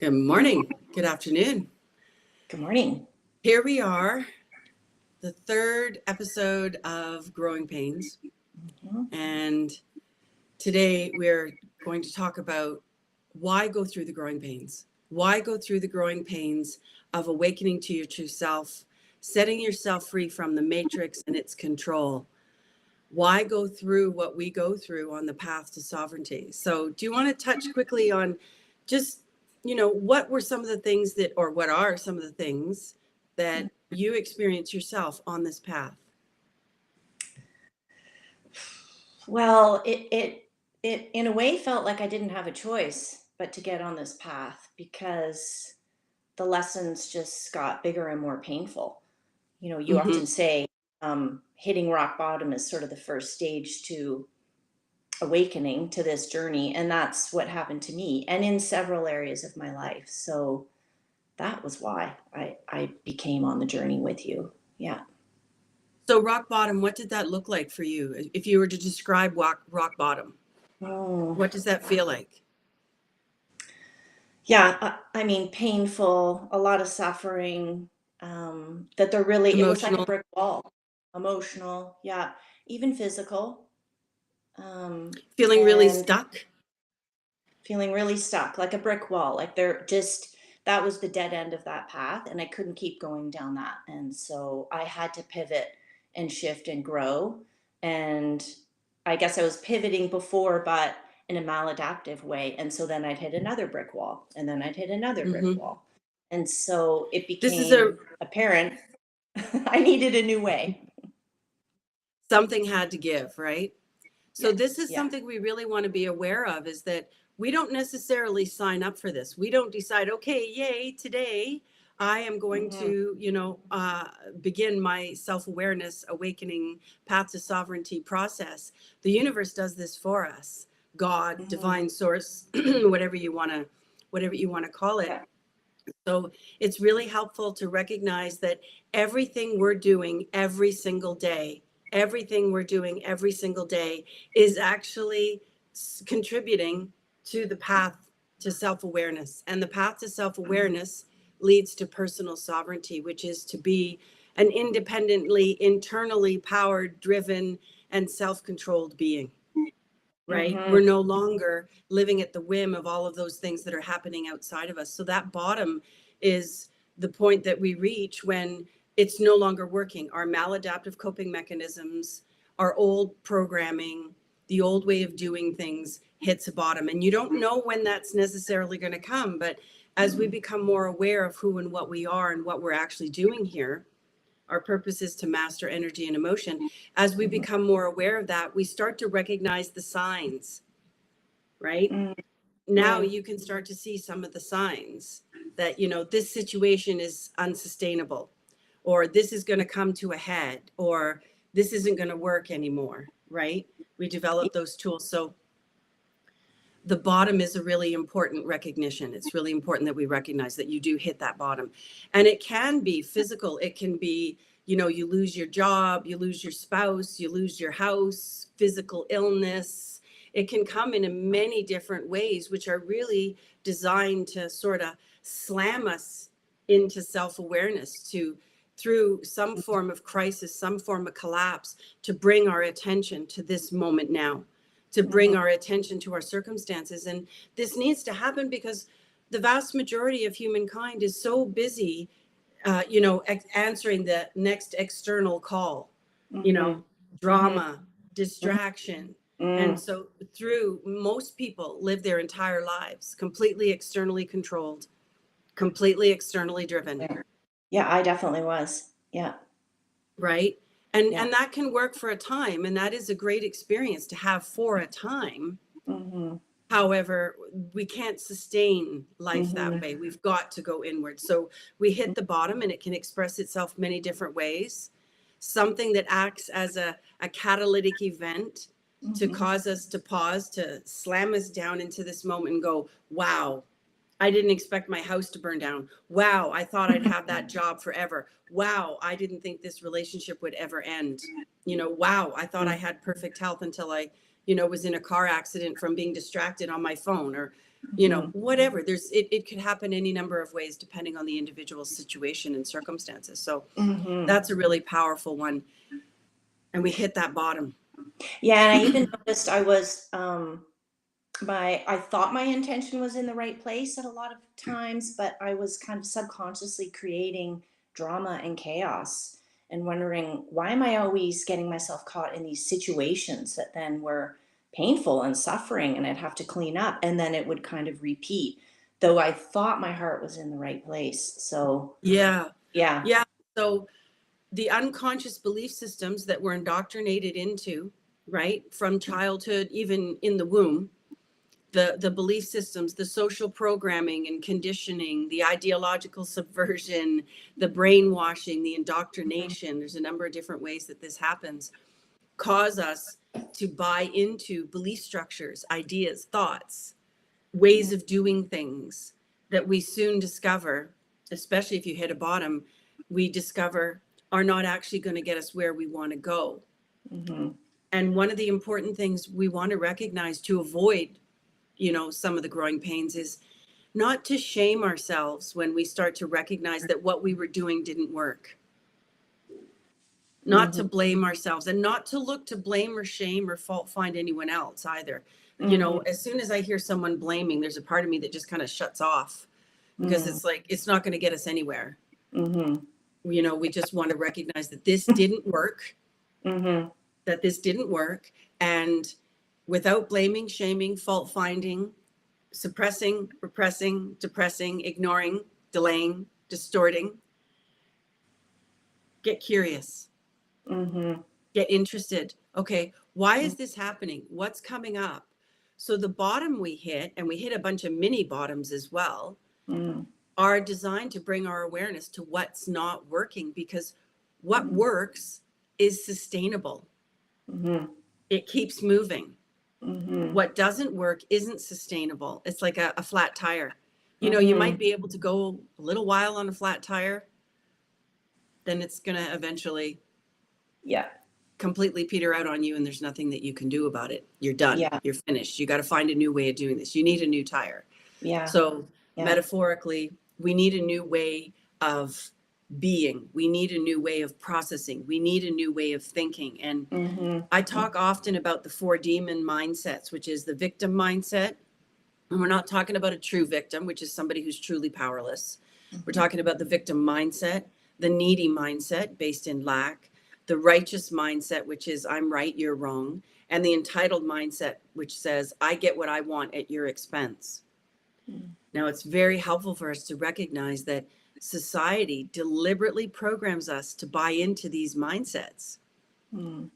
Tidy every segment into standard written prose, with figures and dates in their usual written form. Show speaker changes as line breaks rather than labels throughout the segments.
Good morning. Good afternoon.
Good morning.
Here we are, the third episode of Growing Pains. And today we're going to talk about why go through the growing pains. Why go through the growing pains of awakening to your true self, setting yourself free from the matrix and its control. Why go through what we go through on the path to sovereignty? So, do you want to touch quickly on just, what were some of the things that, or what are some of the things that you experience yourself on this path?
Well, it in a way felt like I didn't have a choice but to get on this path because the lessons just got bigger and more painful. You
Mm-hmm.
often say hitting rock bottom is sort of the first stage to awakening to this journey, and that's what happened to me and in several areas of my life. So that was why I became on the journey with you. Yeah.
So, rock bottom, what did that look like for you? If you were to describe rock bottom,
Oh.
what does that feel like?
Yeah, I mean, painful, a lot of suffering, that there really it was like a
Emotional,
brick wall. Emotional, yeah, even physical,
feeling really
and
stuck?
feeling really stuck, like a brick wall, like there just that was the dead end of that path, and I couldn't keep going down that, and so I had to pivot and shift and grow, and I guess I was pivoting before, but in a maladaptive way, and so then I'd hit another brick wall, and then I'd hit another brick
Mm-hmm.
wall, and so it
This is a
became apparent I needed a new way.
something had to give, right? So this
Yes,
is
yeah.
something we really want to be aware of, is that we don't necessarily sign up for this. We don't decide, okay, yay, today I am going
Mhm,
to, begin my self-awareness, awakening, path to sovereignty process. The universe does this for us. God,
mhm,
divine source, whatever you want to call it.
yeah,
So it's really helpful to recognize that everything we're doing everything we're doing every single day is actually contributing to the path to self awareness. And the path to self awareness leads to personal sovereignty, which is to be an independently, internally powered, driven, and self controlled being. Right? We're
mhm,
no longer living at the whim of all of those things that are happening outside of us. So that bottom is the point that we reach when it's no longer working. Our maladaptive coping mechanisms, our old programming, the old way of doing things hits a bottom. And you don't know when that's necessarily going to come. But as we become more aware of who and what we are and what we're actually doing here, our purpose is to master energy and emotion. As we
mhm,
become more aware of that, we start to recognize the signs, right?
mm,
Now
mm,
you can start to see some of the signs that, this situation is unsustainable, or this is going to come to a head, or this isn't going to work anymore, right? We develop those tools. So the bottom is a really important recognition. It's really important that we recognize that you do hit that bottom. And it can be physical. It can be, you lose your job, you lose your spouse, you lose your house, physical illness. It can come in many different ways, which are really designed to sort of slam us into self-awareness, to through some form of crisis, some form of collapse, to bring our attention to this moment now, to bring
mhm,
our attention to our circumstances. And this needs to happen because the vast majority of humankind is so busy, answering the next external call, you know,
mhm, mhm,
drama, distraction. And
mm.
so through most people live their entire lives completely externally controlled, completely externally driven.
Yeah. Yeah, I definitely was. Yeah,
Right. and
yeah.
and that can work for a time, and that is a great experience to have for a time.
Mhm,
However, we can't sustain life that
mhm,
way. We've got to go inward. So we hit the bottom, and it can express itself many different ways. Something that acts as a catalytic event to
mhm,
cause us to pause, to slam us down into this moment and go, wow, I didn't expect my house to burn down. Wow, I thought I'd have that job forever. Wow, I didn't think this relationship would ever end. Wow, I thought I
mm,
had perfect health until I, was in a car accident from being distracted on my phone, or, you know,
Mhm.
whatever. It could happen any number of ways depending on the individual situation and circumstances. So
Mhm.
that's a really powerful one. And we hit that bottom.
Yeah, and I even noticed I was I thought my intention was in the right place at a lot of times, but I was kind of subconsciously creating drama and chaos and wondering, why am I always getting myself caught in these situations that then were painful and suffering, and I'd have to clean up, and then it would kind of repeat, though I thought my heart was in the right place. So
Yeah.
yeah.
Yeah. So the unconscious belief systems that we're indoctrinated into, right, from childhood, even in the womb, the belief systems, the social programming and conditioning, the ideological subversion, the brainwashing, the indoctrination, there's a number of different ways that this happens, cause us to buy into belief structures, ideas, thoughts, ways of doing things that we soon discover, especially if you hit a bottom, we discover are not actually going to get us where we want to go.
Mm-hmm.
And one of the important things we want to recognize to avoid, you know, some of the growing pains is not to shame ourselves when we start to recognize that what we were doing didn't work. Not
Mm-hmm.
to blame ourselves and not to look to blame or shame or fault find anyone else either. You
Mm-hmm.
know, as soon as I hear someone blaming, there's a part of me that just kind of shuts off because it's like, it's not going to get us anywhere.
Mm-hmm.
You know, we just want to recognize that this didn't work,
Mm-hmm.
that this didn't work. And without blaming, shaming, fault finding, suppressing, repressing, depressing, ignoring, delaying, distorting, get curious,
Mm-hmm.
get interested. Okay, why is this happening? What's coming up? So the bottom we hit, and we hit a bunch of mini bottoms as well,
Mm-hmm.
are designed to bring our awareness to what's not working, because what
Mm-hmm.
works is sustainable.
Mm-hmm.
It keeps moving.
Mm-hmm.
What doesn't work isn't sustainable. It's like a flat tire. You know, you
Mm-hmm.
might be able to go a little while on a flat tire, then it's going to eventually
Yeah.
completely peter out on you, and there's nothing that you can do about it. You're done.
Yeah.
You're finished. You got to find a new way of doing this. You need a new tire.
Yeah.
So
Yeah.
metaphorically, we need a new way of being. We need a new way of processing. We need a new way of thinking. And
Mm-hmm.
I talk often about the 4 demon mindsets, which is the victim mindset. And we're not talking about a true victim, which is somebody who's truly powerless. We're talking about the victim mindset, the needy mindset based in lack, the righteous mindset, which is I'm right, you're wrong, and the entitled mindset, which says I get what I want at your expense. Now, it's very helpful for us to recognize that society deliberately programs us to buy into these mindsets.
Mm-hmm.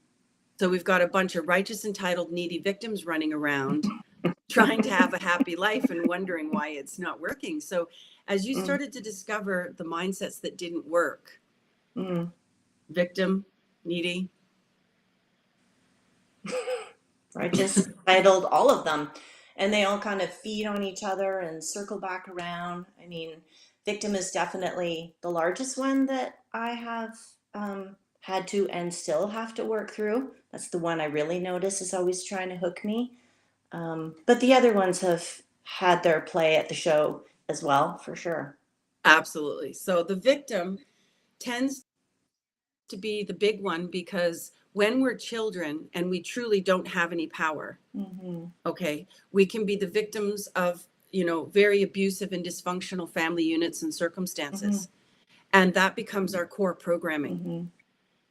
So we've got a bunch of righteous, entitled, needy victims running around trying to have a happy life and wondering why it's not working. So as you started to discover the mindsets that didn't work,
Mm-hmm.
victim, needy,
I just titled all of them, and they all kind of feed on each other and circle back around. I mean, victim is definitely the largest one that I have had to and still have to work through. That's the one I really notice is always trying to hook me. But the other ones have had their play at the show as well, for sure.
absolutely. So the victim tends to be the big one because when we're children and we truly don't have any power,
Mm-hmm.
okay, we can be the victims of, you know, very abusive and dysfunctional family units and circumstances. And that becomes our core programming.
Mm-hmm.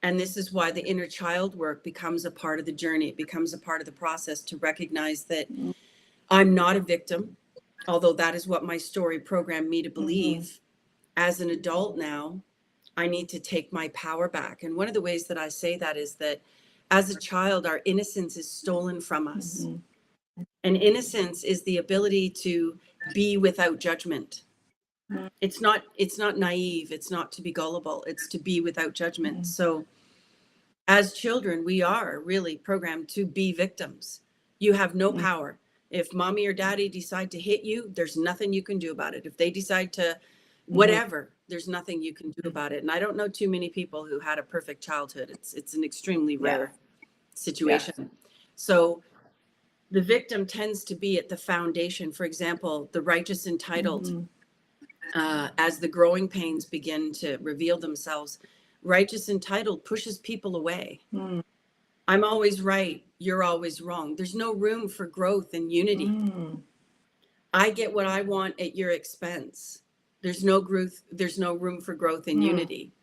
And this is why the inner child work becomes a part of the journey. It becomes a part of the process to recognize that I'm not a victim, although that is what my story programmed me to believe. As an adult now, I need to take my power back. And one of the ways that I say that is that as a child, our innocence is stolen from us.
Mm-hmm.
And innocence is the ability to be without judgment. It's not naive, it's not to be gullible, it's to be without judgment. So as children, we are really programmed to be victims. You have no power. If mommy or daddy decide to hit you, there's nothing you can do about it. If they decide to whatever, there's nothing you can do about it. And I don't know too many people who had a perfect childhood. It's an extremely
Yeah.
rare situation. So the victim tends to be at the foundation. For example, the righteous entitled,
Mhm.
as the growing pains begin to reveal themselves, righteous entitled pushes people away.
Mm.
I'm always right, you're always wrong. There's no room for growth and unity.
Mm.
I get what I want at your expense. There's no growth, there's no room for growth and
Mm.
unity.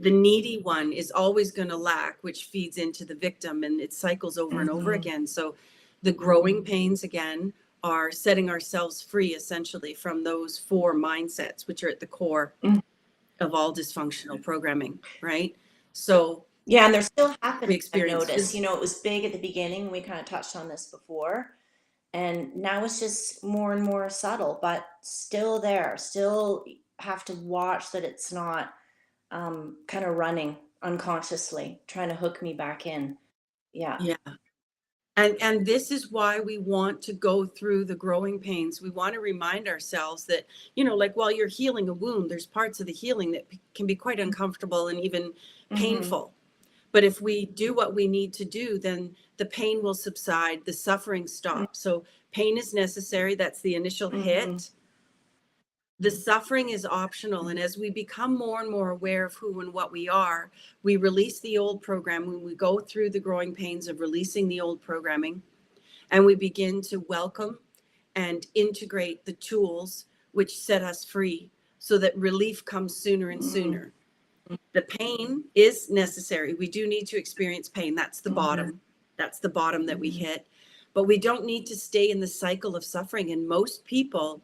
The needy one is always going to lack, which feeds into the victim, and it cycles over and over
Mhm.
again. So the growing pains again are setting ourselves free essentially from those four mindsets, which are at the core
Mm.
of all dysfunctional programming, right? So
Yeah, and they're still
we
happening, I've
experience
noticed. You know, it was big at the beginning, we kind of touched on this before, and now it's just more and more subtle, but still there. Still have to watch that it's not kind of running unconsciously, trying to hook me back in. Yeah.
yeah. And this is why we want to go through the growing pains. We want to remind ourselves that, like while you're healing a wound, there's parts of the healing that can be quite uncomfortable and even
Mm-hmm.
painful. But if we do what we need to do, then the pain will subside, the suffering stops. So pain is necessary. That's the initial
Mm-hmm.
hit. The suffering is optional. And as we become more and more aware of who and what we are, we release the old program. When we go through the growing pains of releasing the old programming, and we begin to welcome and integrate the tools which set us free so that relief comes sooner and
Mm-hmm.
sooner. The pain is necessary. We do need to experience pain. That's the
Mm-hmm.
bottom. That's the bottom that we hit. But we don't need to stay in the cycle of suffering. And most people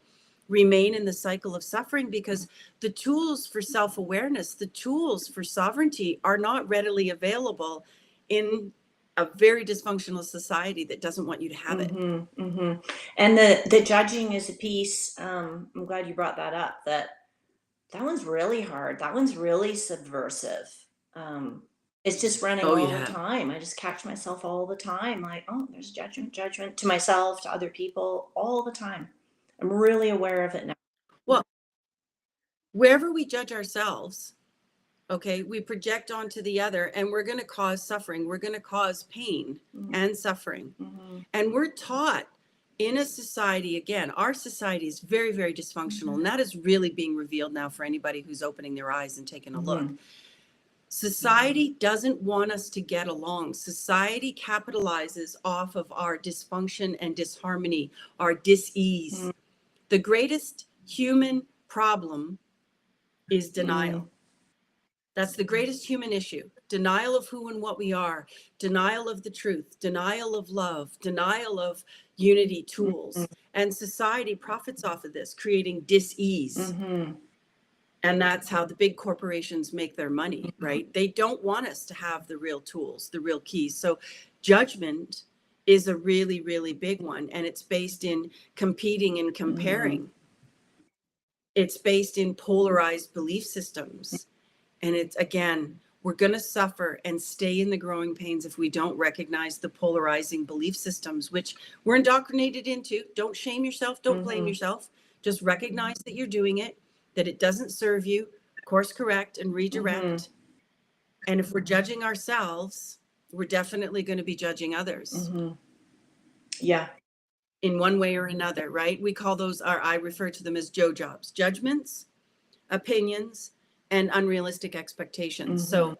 remain in the cycle of suffering because the tools for self-awareness, the tools for sovereignty are not readily available in a very dysfunctional society that doesn't want you to have it.
Mm-hmm. Mm-hmm. And the judging is a piece. I'm glad you brought that up. That one's really hard. That one's really subversive. Um, it's just running
Oh,
all the
yeah.
time. I just catch myself all the time, like, oh, there's judgment to myself, to other people, all the time. I'm really aware of it now.
Well, wherever we judge ourselves, okay, we project onto the other and we're going to cause suffering. We're going to cause pain and suffering.
Mm-hmm.
And we're taught in a society, again, our society is very, very dysfunctional. And that is really being revealed now for anybody who's opening their eyes and taking a look.
Mm-hmm.
Society doesn't want us to get along. Society capitalizes off of our dysfunction and disharmony, our dis-ease. The greatest human problem is denial. That's the greatest human issue. Denial of who and what we are, denial of the truth, denial of love, denial of unity tools. And society profits off of this, creating dis-ease.
Mm-hmm.
And that's how the big corporations make their money, right? They don't want us to have the real tools, the real keys. So judgment is a really, really big one. And it's based in competing and comparing. It's based in polarized belief systems. And it's, again, we're going to suffer and stay in the growing pains if we don't recognize the polarizing belief systems, which we're indoctrinated into. Don't shame yourself. Don't blame yourself. Just recognize that you're doing it, that it doesn't serve you, course correct and redirect. And if we're judging ourselves, we're definitely going to be judging others
Yeah.
in one way or another, right? We call those, I refer to them as Joe jobs, judgments, opinions, and unrealistic expectations. So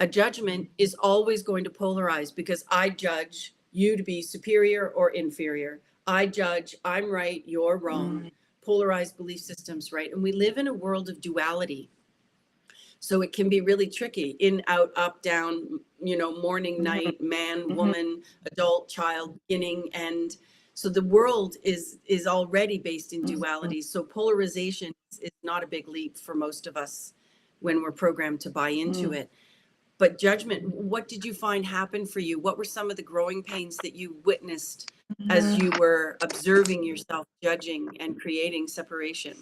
a judgment is always going to polarize because I judge you to be superior or inferior. I judge I'm right, you're wrong. Polarized belief systems, right? And we live in a world of duality. So it can be really tricky: in, out, up, down, morning, night, man, woman, adult, child, beginning, end. So the world is already based in duality. So polarization is not a big leap for most of us when we're programmed to buy into it. But judgment, what did you find happen for you? What were some of the growing pains that you witnessed as you were observing yourself judging and creating separation?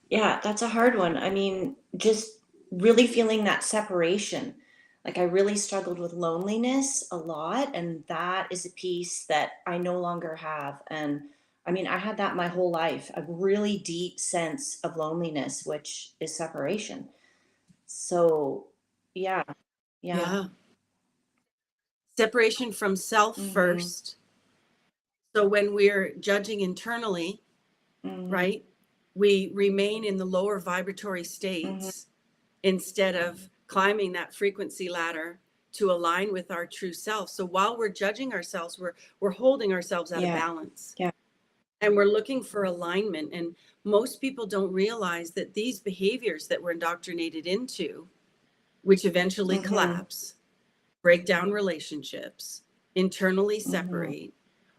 Yeah, that's a hard one. I mean, just really feeling that separation. Like I really struggled with loneliness a lot, and that is a piece that I no longer have. And I mean, I had that my whole life, a really deep sense of loneliness, which is separation. So, yeah. Yeah.
Yeah. Separation from self
Mhm.
first. So when we're judging internally,
Mhm.
right, we remain in the lower vibratory
Mhm.
states instead of climbing that frequency ladder to align with our true self. So while we're judging ourselves, we're holding ourselves out of
Yeah.
balance.
Yeah.
And we're looking for alignment. And most people don't realize that these behaviors that we're indoctrinated into, which eventually
Mhm.
collapse, break down relationships, internally
Mhm.
separate,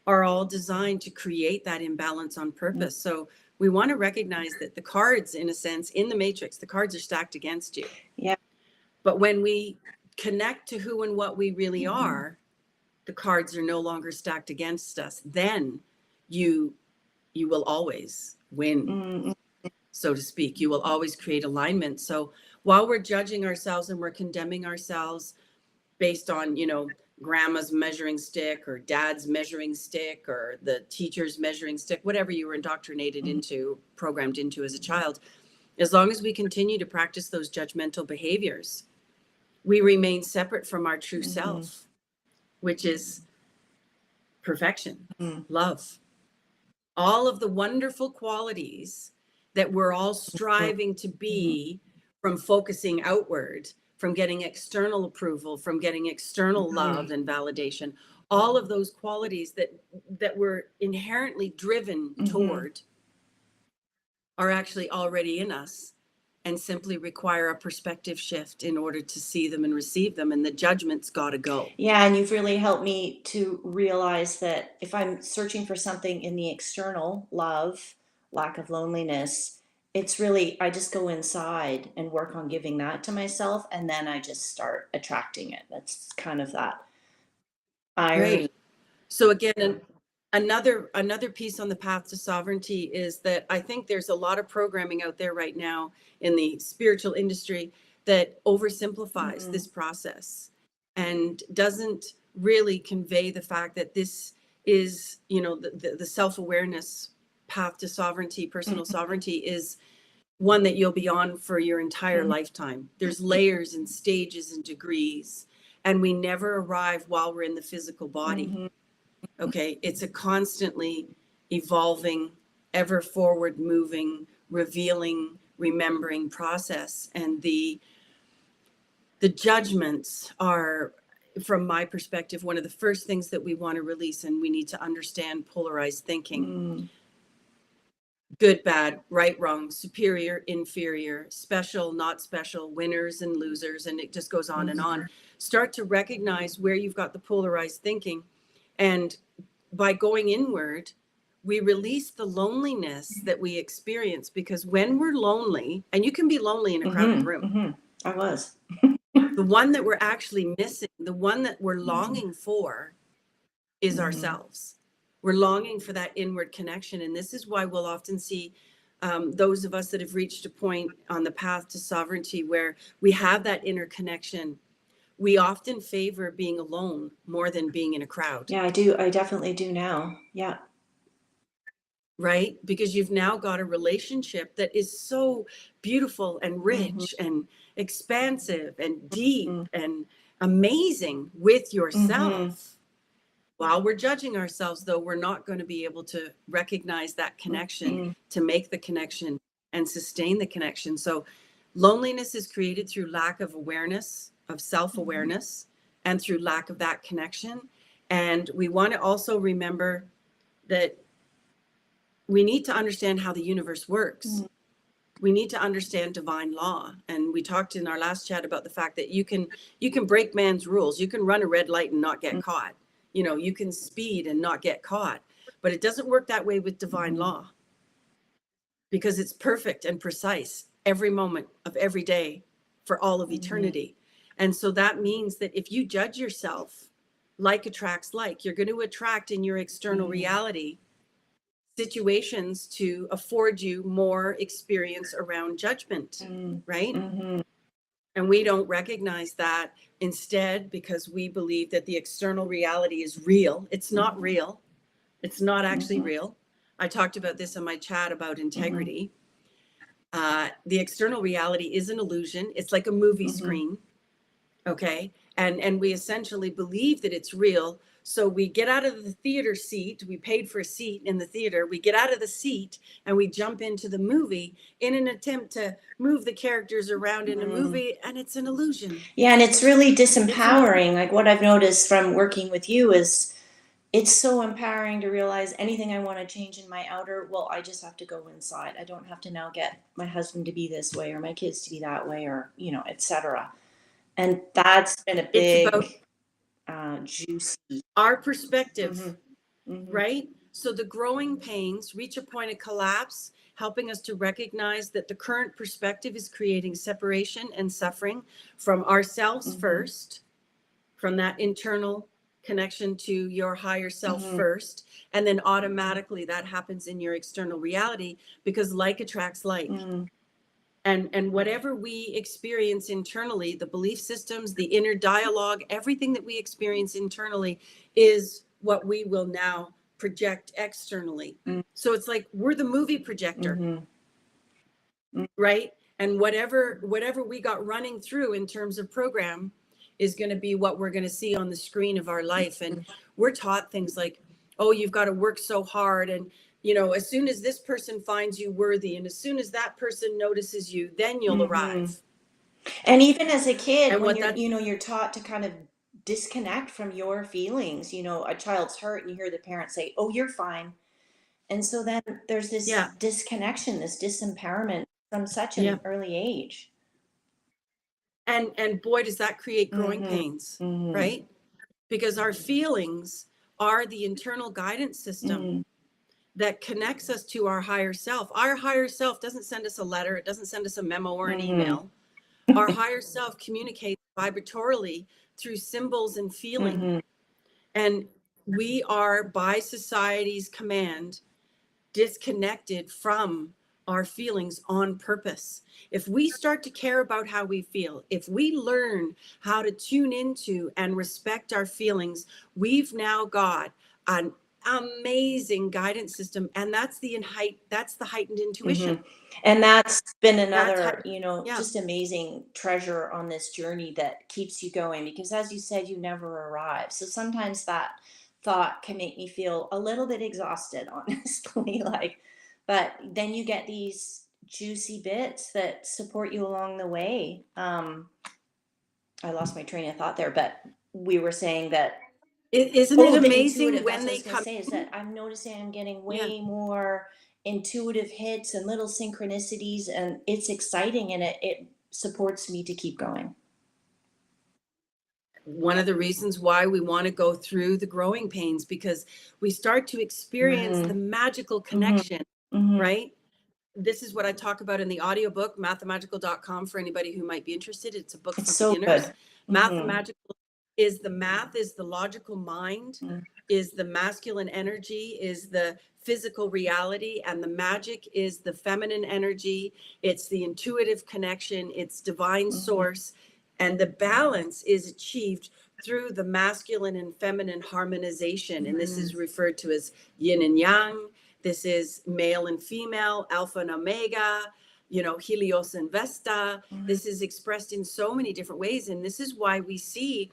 are all designed to create that imbalance on
Mm.
purpose. So we want to recognize that the cards, in a sense, in the matrix, the cards are stacked against you.
Yeah.
But when we connect to who and what we really
Mhm.
are, the cards are no longer stacked against us. Then you will always win,
Mhm.
so to speak. You will always create alignment. So while we're judging ourselves and we're condemning ourselves based on, grandma's measuring stick or dad's measuring stick or the teacher's measuring stick, whatever you were indoctrinated
Mhm.
into, programmed into as a child, as long as we continue to practice those judgmental behaviors, we remain separate from our true
Mhm.
self, which is perfection,
Mhm.
love, all of the wonderful qualities that we're all striving to
Mhm.
be, from focusing outward, from getting external approval, from getting external love
Mhm.
and validation, all of those qualities that we're inherently driven
Mhm.
toward are actually already in us and simply require a perspective shift in order to see them and receive them, and the judgment's got to go.
Yeah, and you've really helped me to realize that if I'm searching for something in the external, love, lack of loneliness, it's really, I just go inside and work on giving that to myself, and then I just start attracting it. That's kind of that irony.
Great. So again, another piece on the path to sovereignty is that I think there's a lot of programming out there right now in the spiritual industry that oversimplifies
Mhm.
this process and doesn't really convey the fact that this is, the self-awareness path to sovereignty, personal
Mhm.
sovereignty, is one that you'll be on for your entire
Mhm.
lifetime. There's layers and stages and degrees, and we never arrive while we're in the physical body.
Mhm.
Okay, it's a constantly evolving, ever forward moving, revealing, remembering process. And the judgments are, from my perspective, one of the first things that we want to release. And we need to understand polarized thinking:
Mm.
good, bad, right, wrong, superior, inferior, special, not special, winners and losers, and it just goes on and
Mhm.
on. Start to recognize where you've got the polarized thinking. And by going inward, we release the loneliness that we experience, because when we're lonely, and you can be lonely in a crowded
Mhm.
room,
Mhm. I was.
the one that we're actually missing, the one that we're
Mhm.
longing for, is
Mhm.
ourselves. We're longing for that inward connection. And this is why we'll often see those of us that have reached a point on the path to sovereignty where we have that inner connection. We often favor being alone more than being in a crowd.
Yeah, I do. I definitely do now. Yeah.
Right? Because you've now got a relationship that is so beautiful and
Mhm.
rich and expansive and deep
Mhm.
and amazing with
Mhm.
yourself. While we're judging ourselves, though, we're not going to be able to recognize that connection,
Mhm.
to make the connection and sustain the connection. So loneliness is created through lack of awareness, of
Mhm.
self-awareness, and through lack of that connection. And we want to also remember that we need to understand how the universe works.
Mhm.
We need to understand divine law. And we talked in our last chat about the fact that you can break man's rules. You can run a red light and not get caught. You can speed and not get caught. But it doesn't work that way with divine
Mhm.
law, because it's perfect and precise every moment of every day for all of
Mhm.
eternity. And so that means that if you judge yourself, like attracts like, you're going to attract in your external
Mhm.
reality situations to afford you more experience around judgment,
Mhm.
right?
Mhm.
And we don't recognize that. Instead, because we believe that the external reality is real, it's not
Mhm.
real. It's not actually
Mhm.
real. I talked about this in my chat about
Mhm.
integrity. The external reality is an illusion. It's like a movie
Mhm.
screen. Okay. and we essentially believe that it's real. So we get out of the theater seat, we paid for a seat in the theater, we get out of the seat and we jump into the movie in an attempt to move the characters around in a movie, and it's an illusion.
Yeah, and it's really
It's an
disempowering. Like what I've noticed from working with you is it's so empowering to realize anything I want to change in my outer, well, I just have to go inside. I don't have to now get my husband to be this way or my kids to be that way or, etc. And that's been a
it's about
big, juicy.
our perspective,
Mhm.
right? So the growing pains reach a point of collapse, helping us to recognize that the current perspective is creating separation and suffering from ourselves
Mhm.
first, from that internal connection to your higher self
Mhm.
first, and then automatically that happens in your external reality, because like attracts like.
Mhm.
And whatever we experience internally, the belief systems, the inner dialogue, everything that we experience internally is what we will now project externally.
Mm.
So it's like we're the movie projector,
Mhm.
right? And whatever we got running through in terms of program is going to be what we're going to see on the screen of our life. And we're taught things like, oh, you've got to work so hard, and as soon as this person finds you worthy, and as soon as that person notices you, then you'll
Mhm.
arrive.
And even as a kid,
And
when
what
you're,
that
you're taught to kind of disconnect from your feelings. A child's hurt and you hear the parent say, "Oh, you're fine." And so then there's this
yeah
disconnection, this disempowerment from such
yeah
an early age.
and boy, does that create growing
Mhm.
pains,
Mhm.
right? Because our feelings are the internal guidance system
Mhm.
that connects us to our higher self. Our higher self doesn't send us a letter, it doesn't send us a memo or an
Mhm.
email. Our higher self communicates vibratorily through symbols and feeling.
Mhm.
And we are, by society's command, disconnected from our feelings on purpose. If we start to care about how we feel, if we learn how to tune into and respect our feelings, we've now got an amazing guidance system, and that's the heightened intuition.
Mhm. And that's been
That's how,
another,
yeah,
just amazing treasure on this journey that keeps you going because as you said, you never arrive. So sometimes that thought can make me feel a little bit exhausted, honestly, but then you get these juicy bits that support you along the way. I lost my train of thought there, but we were saying that,
isn't it
oh, the
amazing
intuitive,
when
that's what I
they
was going to
come
say, is
in?
that I'm noticing I'm getting
Yeah.
way more intuitive hits and little synchronicities, and it's exciting and it supports me to keep going.
One of the reasons why we want to go through the growing pains, because we start to experience the
Mm-hmm.
magical
Mm-hmm.
connection,
Mm-hmm.
right? This is what I talk about in the audiobook, mathemagical.com, for anybody who might be interested. It's a book
It's
for
so
beginners.
good. Mm-hmm.
Mathemagical is the math, is the logical mind, is the masculine energy, is the physical reality, and the magic is the feminine energy. It's the intuitive connection, it's divine
Mm-hmm.
source, and the balance is achieved through the masculine and feminine harmonization. And this is referred to as yin and yang. This is male and female, alpha and omega, Helios and Vesta.
Mm-hmm.
This is expressed in so many different ways. And this is why we see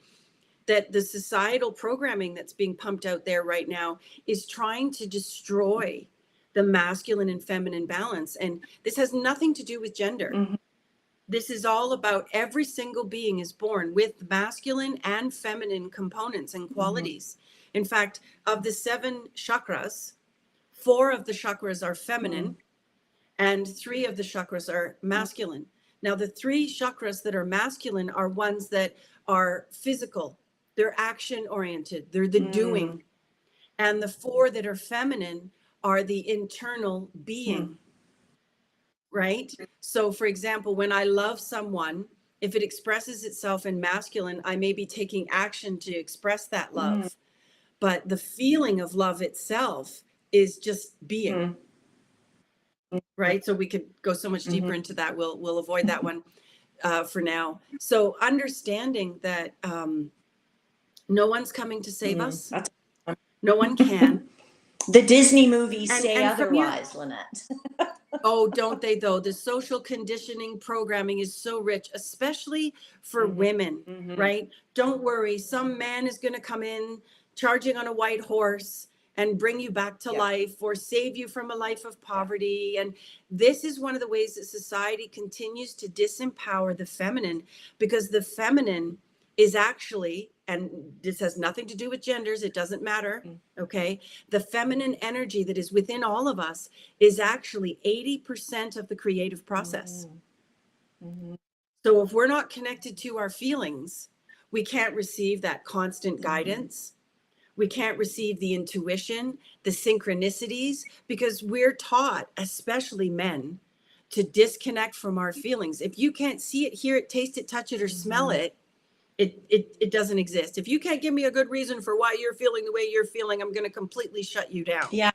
that the societal programming that's being pumped out there right now is trying to destroy the masculine and feminine balance. And this has nothing to do with gender.
Mm-hmm.
This is all about every single being is born with masculine and feminine components and qualities. Mm-hmm. In fact, of the 7 chakras, 4 of the chakras are feminine and 3 of the chakras are masculine. Now, the 3 chakras that are masculine are ones that are physical. They're action oriented. They're the doing. And the 4 that are feminine are the internal being. Right? So, for example, when I love someone, if it expresses itself in masculine, I may be taking action to express that love. But the feeling of love itself is just being. Right? So we could go so much deeper into that. We'll avoid that one for now. So understanding that no one's coming to save us. No one can.
The Disney movies say
And from your,
otherwise, Lynette.
Oh, don't they though? The social conditioning programming is so rich, especially for
Mhm.
women,
Mhm.
right? Don't worry, some man is going to come in charging on a white horse and bring you back to
Yeah.
life or save you from a life of
Yeah.
poverty. And this is one of the ways that society continues to disempower the feminine, because the feminine is actually, and this has nothing to do with genders, it doesn't matter,
Mm.
okay? The feminine energy that is within all of us is actually 80% of the creative process.
Mhm.
So if we're not connected to our feelings, we can't receive that constant
Mhm.
guidance. We can't receive the intuition, the synchronicities, because we're taught, especially men, to disconnect from our feelings. If you can't see it, hear it, taste it, touch it, or smell
Mhm.
it, it doesn't exist. If you can't give me a good reason for why you're feeling the way you're feeling, I'm going to completely shut you down.
Yeah,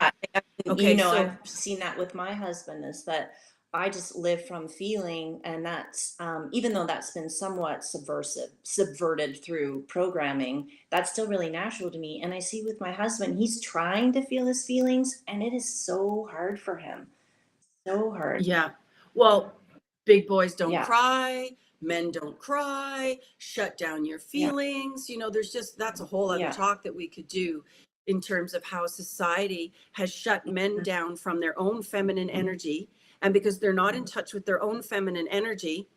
Okay, so
I've seen that with my husband, is that I just live from feeling, and that's even though that's been somewhat subverted through programming, that's still really natural to me. And I see with my husband, he's trying to feel his feelings, and it is so hard for him. So hard.
yeah. Well, big boys don't
Yeah.
cry, men don't cry, shut down your
Yeah.
feelings. There's just, that's a whole other
Yeah.
talk that we could do in terms of how society has shut men down from their own feminine energy. And because they're not in touch with their own feminine energy,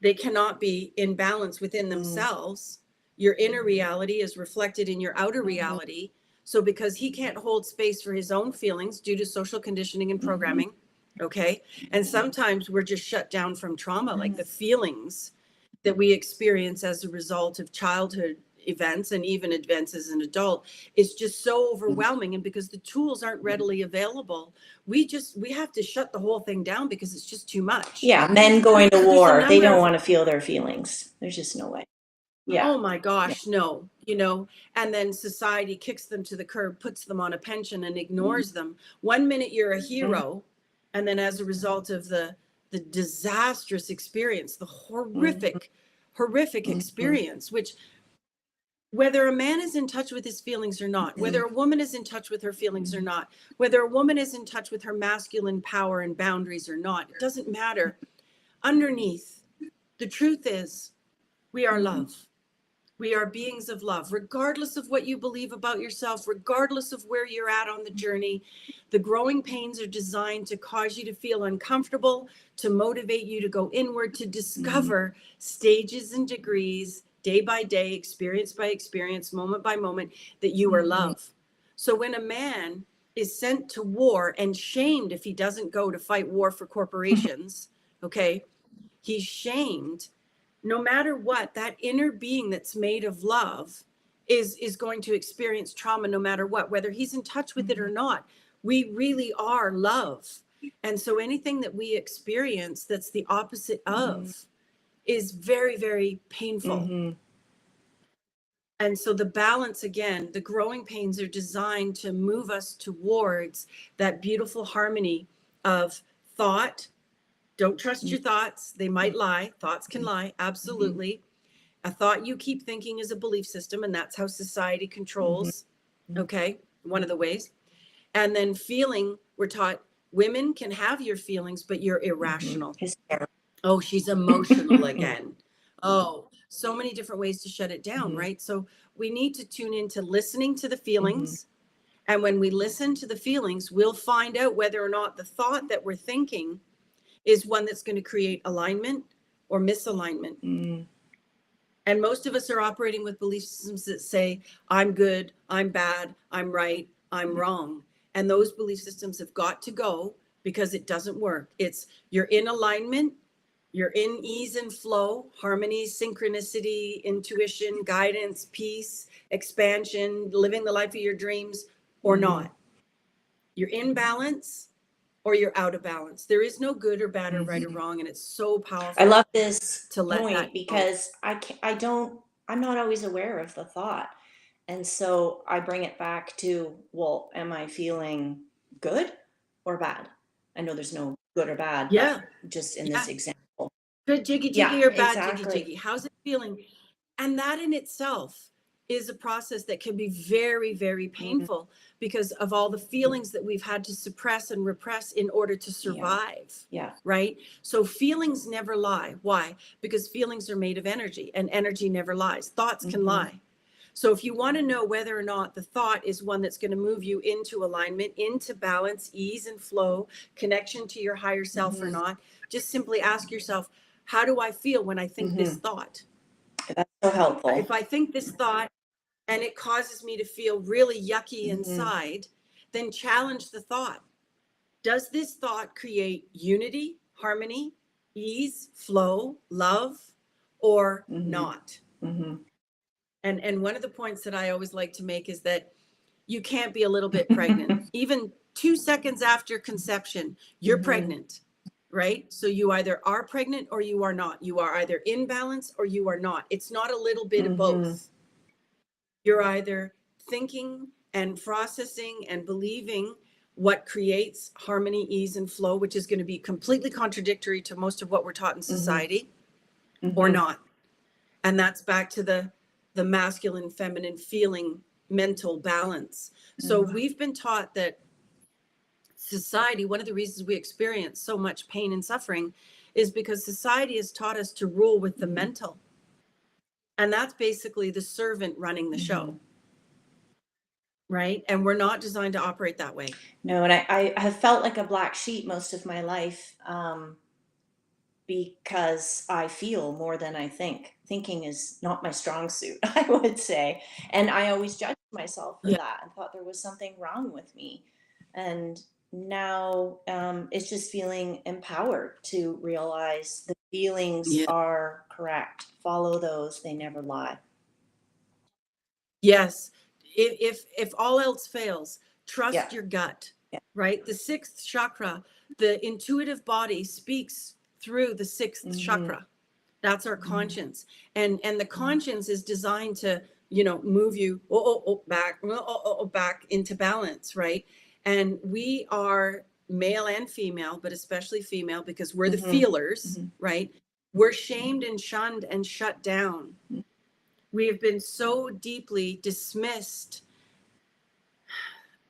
they cannot be in balance within
Mm.
themselves. Your inner reality is reflected in your outer
Mhm.
reality. So because he can't hold space for his own feelings due to social conditioning and
Mhm.
programming, okay? And sometimes we're just shut down from trauma, like
Mhm.
the feelings that we experience as a result of childhood events and even events as an adult is just so overwhelming. And because the tools aren't readily available, we have to shut the whole thing down because it's just too much.
Yeah, men going to
So there's a
war, they
number
don't
of,
want to feel their feelings. There's just no way. Yeah.
oh my
Yeah.
gosh, no, and then society kicks them to the curb, puts them on a pension and
Mhm.
ignores them. One minute you're a
Mhm.
hero, and then as a result of the disastrous experience, the
Mhm.
horrific
Mhm.
experience, which whether a man is in touch with his feelings or not, whether a woman is in touch with her feelings or not, whether a woman is in touch with her masculine power and boundaries or not, it doesn't matter. Underneath, the truth is we are
Mhm.
love. We are beings of love, regardless of what you believe about yourself, regardless of where you're at on the journey. The growing pains are designed to cause you to feel uncomfortable, to motivate you to go inward, to
Mhm.
discover stages and degrees, day by day, experience by experience, moment by moment, that you are
Mhm.
love. So when a man is sent to war and shamed if he doesn't go to fight war for corporations, okay, he's shamed. No matter what, that inner being that's made of love is going to experience trauma no matter what, whether he's in touch with it or
Mhm.
not. We really are love. And so anything that we experience that's the opposite
Mhm.
of is very, very painful.
Mhm.
And so the balance, again, the growing pains are designed to move us towards that beautiful harmony of thought. Don't trust your thoughts. They might lie. Thoughts can lie.
Mhm.
Absolutely. A thought you keep thinking is a belief system, and that's how society
Mhm.
controls. Okay. One of the ways. And then feeling, we're taught women can have your feelings, but you're
Mhm.
irrational.
Hysterical.
Oh, she's emotional again. Oh, so many different ways to shut it down,
Mhm.
right? So we need to tune into listening to the
Mhm.
feelings. And when we listen to the feelings, we'll find out whether or not the thought that we're thinking is one that's going to create alignment or misalignment.
Mhm.
And most of us are operating with belief systems that say, I'm good, I'm bad, I'm right, I'm wrong. And those belief systems have got to go because it doesn't work. It's you're in alignment, you're in ease and flow, harmony, synchronicity, intuition, guidance, peace, expansion, living the life of your dreams, or
Mhm.
not. You're in balance or you're out of balance. There is no good or bad or right or
Mhm.
wrong. And it's so
I
powerful
love this
to let that
point
go.
because I don't, I'm not always aware of the thought. And so I bring it back to, well, am I feeling good or bad? I know there's no good or bad, but
Yeah.
just in this
Yeah.
example.
Good jiggy
Yeah,
jiggy or bad jiggy
exactly.
jiggy? How's it feeling? And that in itself is a process that can be very, very painful because of all the feelings that we've had to suppress and repress in order to survive.
Yeah.
Right? So feelings never lie. Why? Because feelings are made of energy, and energy never lies. Thoughts can lie. So if you want to know whether or not the thought is one that's going to move you into alignment, into balance, ease and flow, connection to your higher self or not, just simply ask yourself, how do I feel when I think this thought?
That's so helpful.
If I think this thought and it causes me to feel really yucky inside, then challenge the thought. Does this thought create unity, harmony, ease, flow, love, or not? And one of the points that I always like to make is that you can't be a little bit pregnant. Even 2 seconds after conception, you're pregnant, right? So you either are pregnant or you are not. You are either in balance or you are not. It's not a little bit of both. You're either thinking and processing and believing what creates harmony, ease, and flow, which is going to be completely contradictory to most of what we're taught in society, or not. And that's back to the masculine, feminine feeling, mental balance. So we've been taught that society, one of the reasons we experience so much pain and suffering is because society has taught us to rule with the mental. And that's basically the servant running the show. Right? And we're not designed to operate that way.
No, and I have felt like a black sheep most of my life, because I feel more than I think. Thinking is not my strong suit, I would say. And I always judged myself for that and thought there was something wrong with me. And now it's just feeling empowered to realize the feelings are correct. Follow those, they never lie.
Yes. If all else fails, trust your gut, right? The sixth chakra, the intuitive body speaks through the sixth chakra. That's our conscience. And the conscience is designed to, move you back into balance, right? And we are male and female, but especially female because we're the feelers, right? We're shamed and shunned and shut down. We have been so deeply dismissed,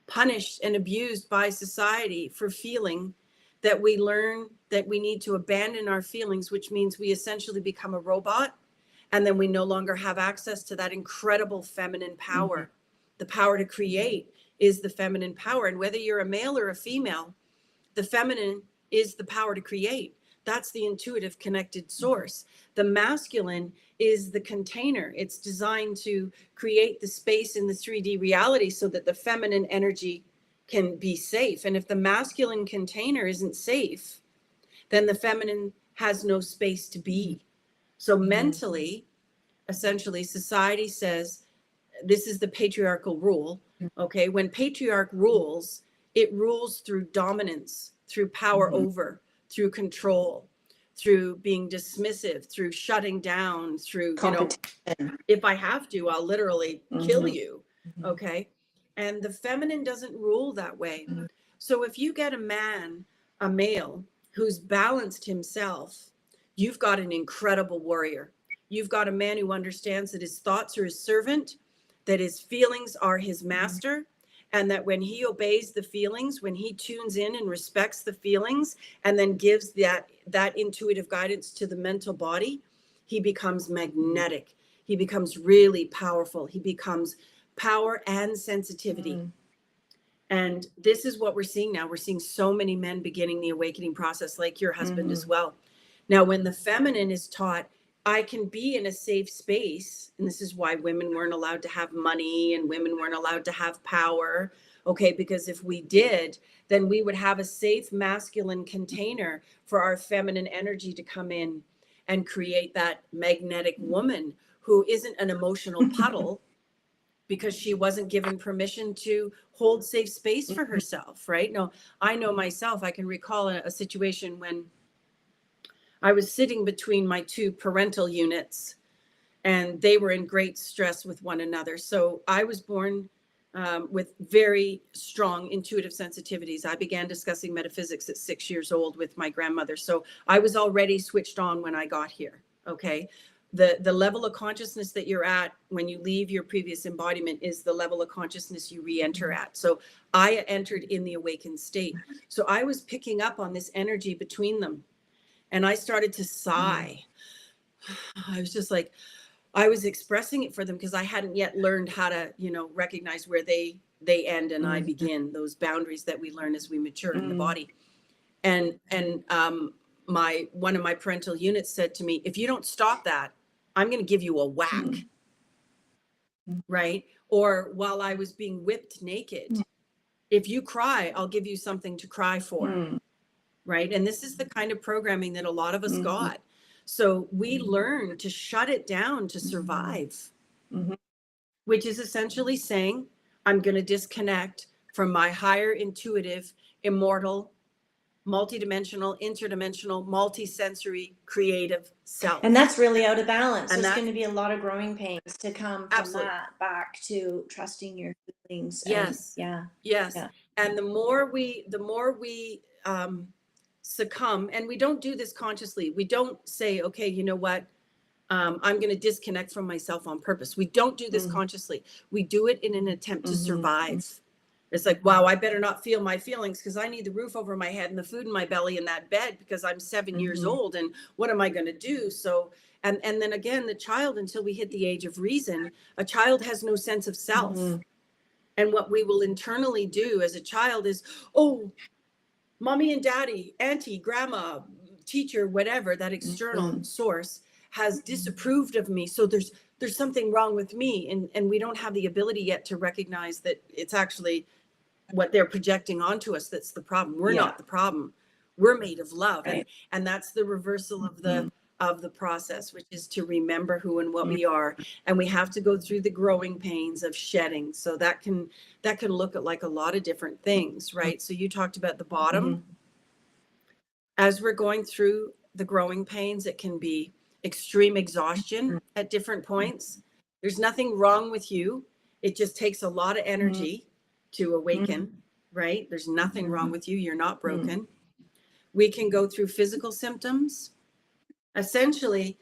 punished, and abused by society for feeling that we learn that we need to abandon our feelings, which means we essentially become a robot. And then we no longer have access to that incredible feminine power. The power to create is the feminine power. And whether you're a male or a female, the feminine is the power to create. That's the intuitive connected source. The masculine is the container. It's designed to create the space in the 3D reality so that the feminine energy can be safe. And if the masculine container isn't safe, then the feminine has no space to be. So mentally, essentially, society says, this is the patriarchal rule. Okay. When patriarch rules, it rules through dominance, through power over, through control, through being dismissive, through shutting down, through, if I have to, I'll literally kill you. Okay. And the feminine doesn't rule that way. So if you get a male who's balanced himself, you've got an incredible warrior. You've got a man who understands that his thoughts are his servant, that his feelings are his master, and that when he obeys the feelings, when he tunes in and respects the feelings, and then gives that intuitive guidance to the mental body, he becomes magnetic. He becomes really powerful. He becomes power and sensitivity. And this is what we're seeing now. We're seeing so many men beginning the awakening process, like your husband as well. Now, when the feminine is taught, I can be in a safe space. And this is why women weren't allowed to have money and women weren't allowed to have power. Okay, because if we did, then we would have a safe masculine container for our feminine energy to come in and create that magnetic woman who isn't an emotional puddle because she wasn't given permission to hold safe space for herself, right? No, I know myself, I can recall a situation when I was sitting between my two parental units and they were in great stress with one another. So I was born with very strong intuitive sensitivities. I began discussing metaphysics at 6 years old with my grandmother. So I was already switched on when I got here. Okay. the level of consciousness that you're at when you leave your previous embodiment is the level of consciousness you re-enter at. So I entered in the awakened state. So I was picking up on this energy between them, and I started to sigh. I was just like, I was expressing it for them because I hadn't yet learned how to, recognize where they end and I begin, those boundaries that we learn as we mature in the body. And one of my parental units said to me, if you don't stop that, I'm going to give you a whack. Right? Or while I was being whipped naked, if you cry, I'll give you something to cry for. Right? And this is the kind of programming that a lot of us got. So we learn to shut it down to survive, which is essentially saying, I'm going to disconnect from my higher intuitive, immortal, multidimensional, interdimensional, multisensory, creative self.
And that's really out of balance.
And
There's going to be a lot of growing pains to come from that back to trusting your feelings.
Yes.
And,
yes. And the more we succumb, and we don't do this consciously. We don't say, okay, you know what? I'm going to disconnect from myself on purpose. We don't do this consciously. We do it in an attempt to survive. It's like, wow, I better not feel my feelings because I need the roof over my head and the food in my belly and that bed because I'm 7 years old. And what am I going to do? So, and then again, the child, until we hit the age of reason, a child has no sense of self. And what we will internally do as a child is, oh, mommy and daddy, auntie, grandma, teacher, whatever, that external source has disapproved of me. So there's something wrong with me. And we don't have the ability yet to recognize that it's actually what they're projecting onto us that's the problem. We're not the problem. We're made of love.
Right.
And that's the reversal of the process, which is to remember who and what we are. And we have to go through the growing pains of shedding. So that can look at like a lot of different things, right? So you talked about the bottom. As we're going through the growing pains, it can be extreme exhaustion at different points. There's nothing wrong with you. It just takes a lot of energy to awaken, right? There's nothing wrong with you. You're not broken. We can go through physical symptoms. Essentially,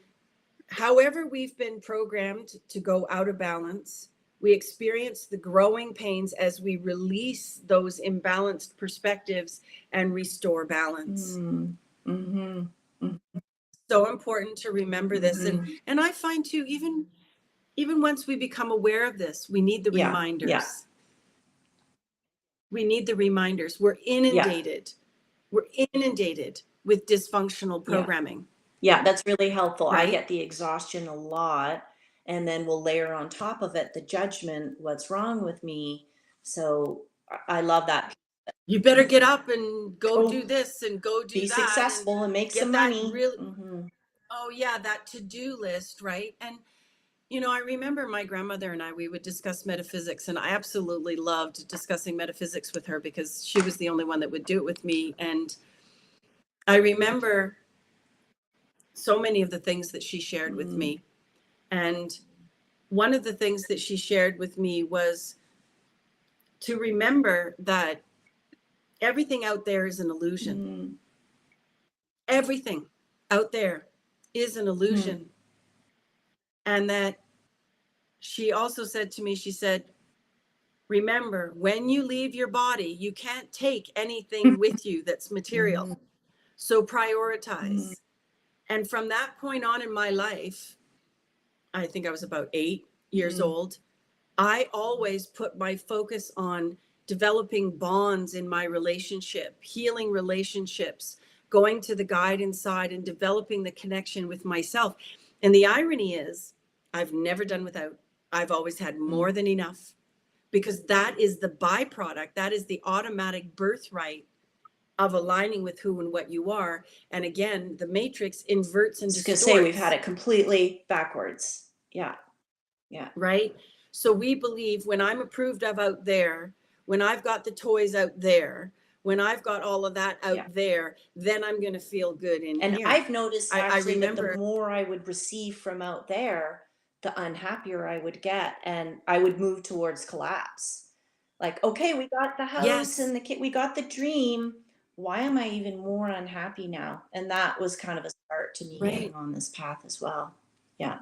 however we've been programmed to go out of balance, we experience the growing pains as we release those imbalanced perspectives and restore balance. So important to remember this. And I find too, even once we become aware of this, we need the reminders. We need the reminders. We're inundated. We're inundated with dysfunctional programming.
Yeah, that's really helpful.
Right?
I get the exhaustion a lot, and then we'll layer on top of it the judgment, what's wrong with me. So I love that.
You better get up and go do this and go do
Be
that.
successful and make some money.
Oh yeah, that to-do list, right? And I remember my grandmother and we would discuss metaphysics, and I absolutely loved discussing metaphysics with her because she was the only one that would do it with me. And I remember so many of the things that she shared with me. And one of the things that she shared with me was to remember that everything out there is an illusion. Everything out there is an illusion. And that she also said to me, she said, remember, when you leave your body, you can't take anything with you that's material. So prioritize. And from that point on in my life, I think I was about 8 years old, I always put my focus on developing bonds in my relationship, healing relationships, going to the guide inside and developing the connection with myself. And the irony is, I've never done without. I've always had more than enough, because that is the byproduct. That is the automatic birthright of aligning with who and what you are. And again, the matrix inverts and distorts.
Say we've had it completely backwards. Yeah.
Right? So we believe when I'm approved of out there, when I've got the toys out there, when I've got all of that out there, then I'm going to feel good in here.
And I've noticed actually that the more I would receive from out there, the unhappier I would get, and I would move towards collapse. Like, okay, we got the house and the kid, we got the dream. Why am I even more unhappy now? And that was kind of a start to me getting on this path as well. Yeah.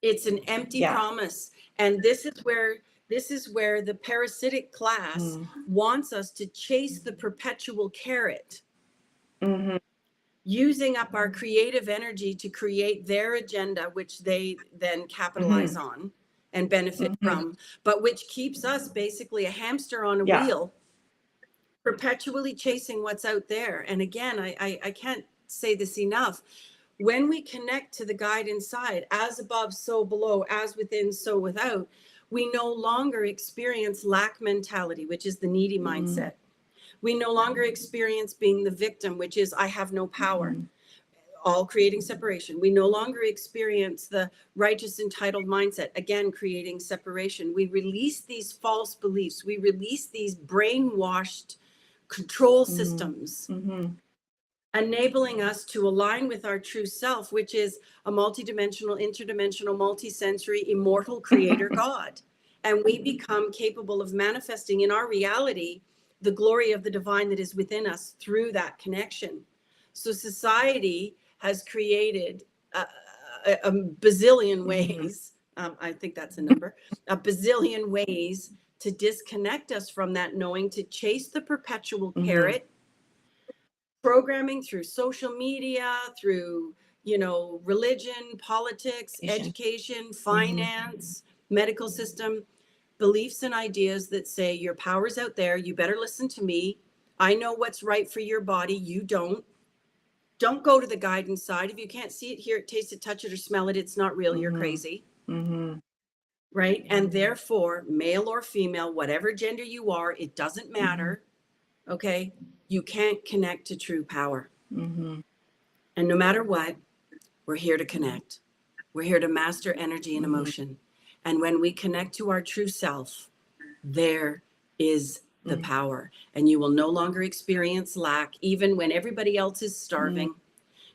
It's an empty
Yeah.
promise. And this is where the parasitic class wants us to chase the perpetual carrot,
Mm-hmm.
using up our creative energy to create their agenda, which they then capitalize on and benefit from, but which keeps us basically a hamster on a
Yeah.
wheel, perpetually chasing what's out there. And again, I can't say this enough. When we connect to the guide inside, as above, so below, as within, so without, we no longer experience lack mentality, which is the needy mindset. We no longer experience being the victim, which is I have no power, all creating separation. We no longer experience the righteous entitled mindset, again, creating separation. We release these false beliefs. We release these brainwashed control systems, enabling us to align with our true self, which is a multidimensional, interdimensional, multisensory, immortal creator God. And we become capable of manifesting in our reality the glory of the divine that is within us through that connection. So society has created a bazillion ways, I think that's a number, a bazillion ways to disconnect us from that knowing, to chase the perpetual carrot, programming through social media, through, religion, politics, education, finance, medical system, beliefs and ideas that say your power's out there. You better listen to me. I know what's right for your body. You don't. Don't go to the guidance side. If you can't see it, hear it, taste it, touch it, or smell it, it's not real. You're crazy. Right? And therefore, male or female, whatever gender you are, it doesn't matter. Okay? You can't connect to true power. And no matter what, we're here to connect. We're here to master energy and emotion. And when we connect to our true self, there is the power. And you will no longer experience lack, even when everybody else is starving.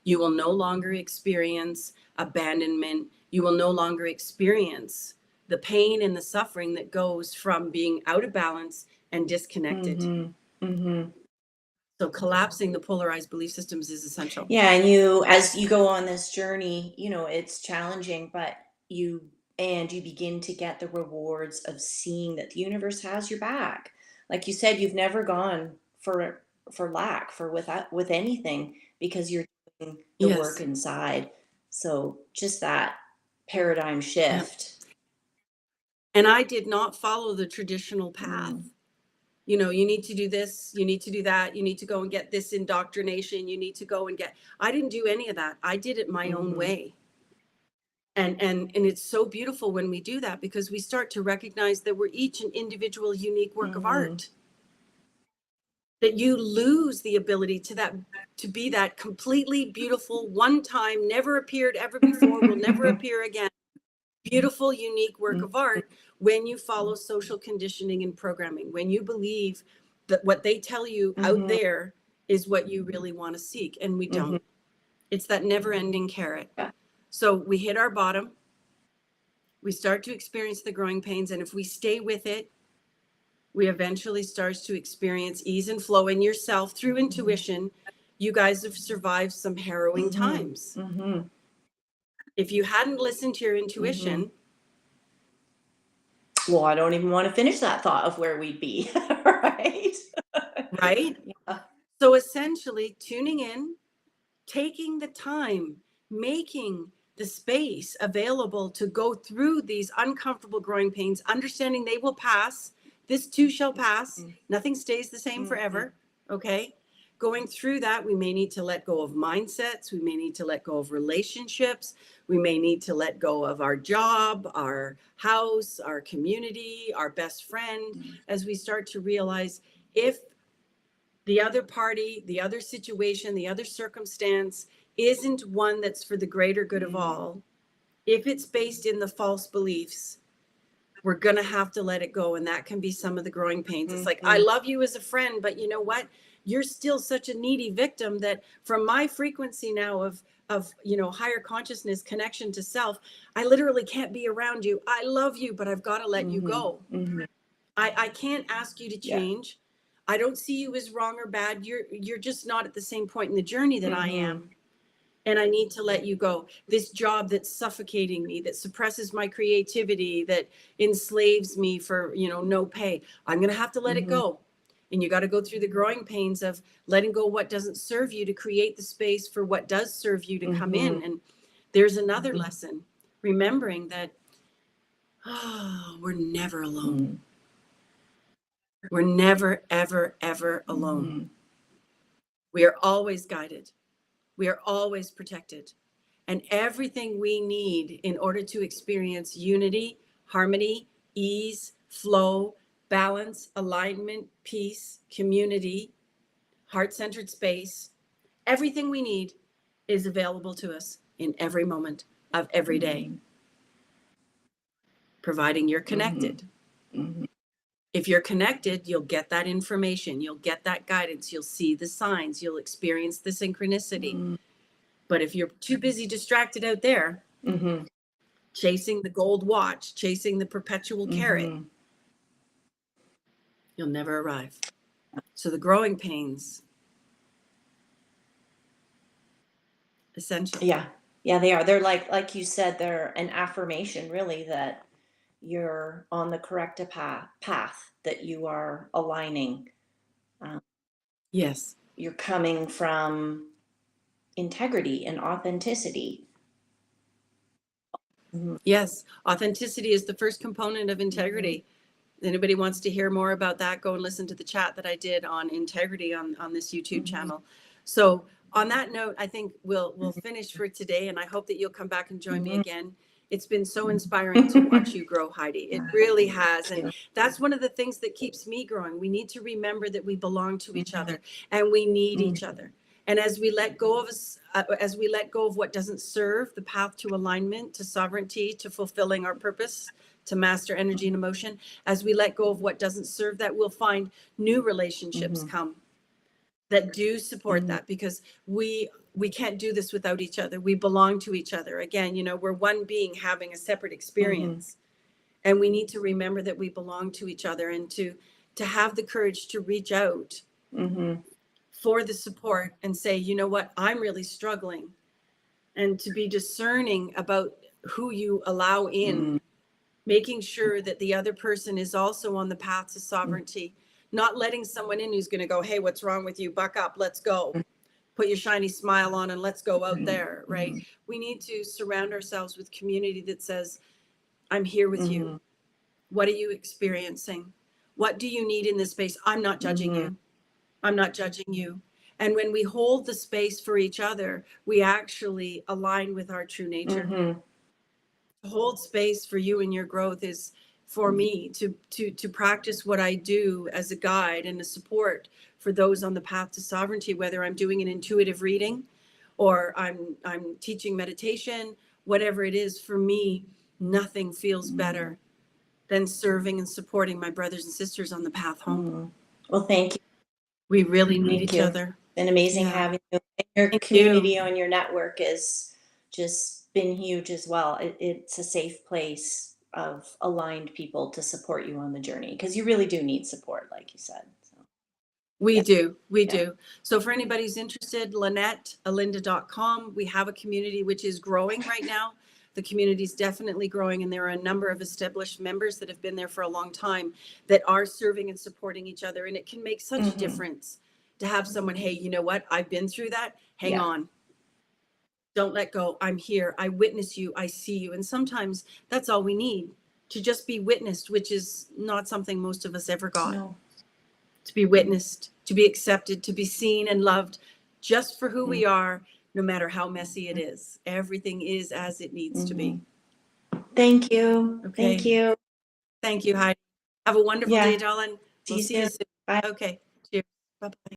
You will no longer experience abandonment. You will no longer experience the pain and the suffering that goes from being out of balance and disconnected. So collapsing the polarized belief systems is essential.
Yeah, and as you go on this journey, it's challenging, but you begin to get the rewards of seeing that the universe has your back. Like you said, you've never gone for lack, with anything, because you're doing the work
Yes.
inside. So just that paradigm shift.
And I did not follow the traditional path. You need to do this, you need to do that, you need to go and get this indoctrination, you need to go and I didn't do any of that. I did it my own way. And it's so beautiful when we do that, because we start to recognize that we're each an individual, unique work of art. That you lose the ability to be that completely beautiful, one time, never appeared ever before, will never appear again, beautiful, unique work of art, when you follow social conditioning and programming, when you believe that what they tell you out there is what you really want to seek. And we don't. It's that never-ending carrot. So we hit our bottom. We start to experience the growing pains. And if we stay with it, we eventually start to experience ease and flow in yourself through intuition. You guys have survived some harrowing times. If you hadn't listened to your intuition,
well, I don't even want to finish that thought of where we'd be. Right?
Yeah. So essentially, tuning in, taking the time, making the space available to go through these uncomfortable growing pains, understanding they will pass. This too shall pass. Nothing stays the same forever. Okay. Going through that, we may need to let go of mindsets. We may need to let go of relationships. We may need to let go of our job, our house, our community, our best friend, as we start to realize if the other party, the other situation, the other circumstance isn't one that's for the greater good of all, if it's based in the false beliefs, we're going to have to let it go. And that can be some of the growing pains. It's like, I love you as a friend, but you know what? You're still such a needy victim that from my frequency now of higher consciousness, connection to self, I literally can't be around you. I love you, but I've got to let you go. I can't ask you to change. I don't see you as wrong or bad. You're just not at the same point in the journey that I am. and I need to let you go. This job that's suffocating me, that suppresses my creativity, that enslaves me for, no pay. I'm going to have to let it go. And you got to go through the growing pains of letting go what doesn't serve you to create the space for what does serve you to come in. And there's another lesson, remembering that, we're never alone. We're never, ever, ever alone. We are always guided. We are always protected. And everything we need in order to experience unity, harmony, ease, flow, balance, alignment, peace, community, heart-centered space, everything we need is available to us in every moment of every day, providing you're connected. If you're connected, you'll get that information, you'll get that guidance, you'll see the signs, you'll experience the synchronicity. But if you're too busy distracted out there, chasing the gold watch, chasing the perpetual carrot, you'll never arrive. So the growing pains, essential.
Yeah, they are. They're like you said, they're an affirmation, really, that you're on the correct path, that you are aligning.
Yes.
You're coming from integrity and authenticity.
Yes. Authenticity is the first component of integrity. Anybody wants to hear more about that, go and listen to the chat that I did on integrity on this YouTube channel. So on that note, I think we'll finish for today, and I hope that you'll come back and join me again. It's been so inspiring to watch you grow, Heidi. It really has. And that's one of the things that keeps me growing. We need to remember that we belong to each other and we need each other. And as we let go of what doesn't serve the path to alignment, to sovereignty, to fulfilling our purpose, to master energy and emotion, as we let go of what doesn't serve that, we'll find new relationships come that do support that, because we can't do this without each other. We belong to each other. Again, we're one being having a separate experience. And we need to remember that we belong to each other, and to have the courage to reach out for the support and say, you know what, I'm really struggling. And to be discerning about who you allow in, making sure that the other person is also on the path to sovereignty, not letting someone in who's going to go, hey, what's wrong with you? Buck up, let's go. Put your shiny smile on and let's go out there, right? We need to surround ourselves with community that says, I'm here with you. What are you experiencing? What do you need in this space? I'm not judging you. I'm not judging you. And when we hold the space for each other, we actually align with our true nature. To hold space for you and your growth is, for me, to practice what I do as a guide and a support for those on the path to sovereignty, whether I'm doing an intuitive reading or I'm teaching meditation, whatever it is. For me, nothing feels better than serving and supporting my brothers and sisters on the path home.
Well, thank you.
We really need each other.
It's been amazing having you. And your community on your network has just been huge as well. It's a safe place of aligned people to support you on the journey, because you really do need support, like you said. So.
We do. So for anybody who's interested, LynetteAlinda.com. We have a community which is growing right now. The community is definitely growing, and there are a number of established members that have been there for a long time that are serving and supporting each other. And it can make such a difference to have someone, hey, you know what? I've been through that. Hang on. Don't let go. I'm here. I witness you. I see you. And sometimes that's all we need, to just be witnessed, which is not something most of us ever got.
No.
To be witnessed, to be accepted, to be seen and loved just for who we are, no matter how messy it is. Everything is as it needs to be.
Thank you.
Okay.
Thank you.
Thank you, Heidi. Have a wonderful day, darling. We'll see you soon.
Bye.
Okay. Cheers. Bye-bye.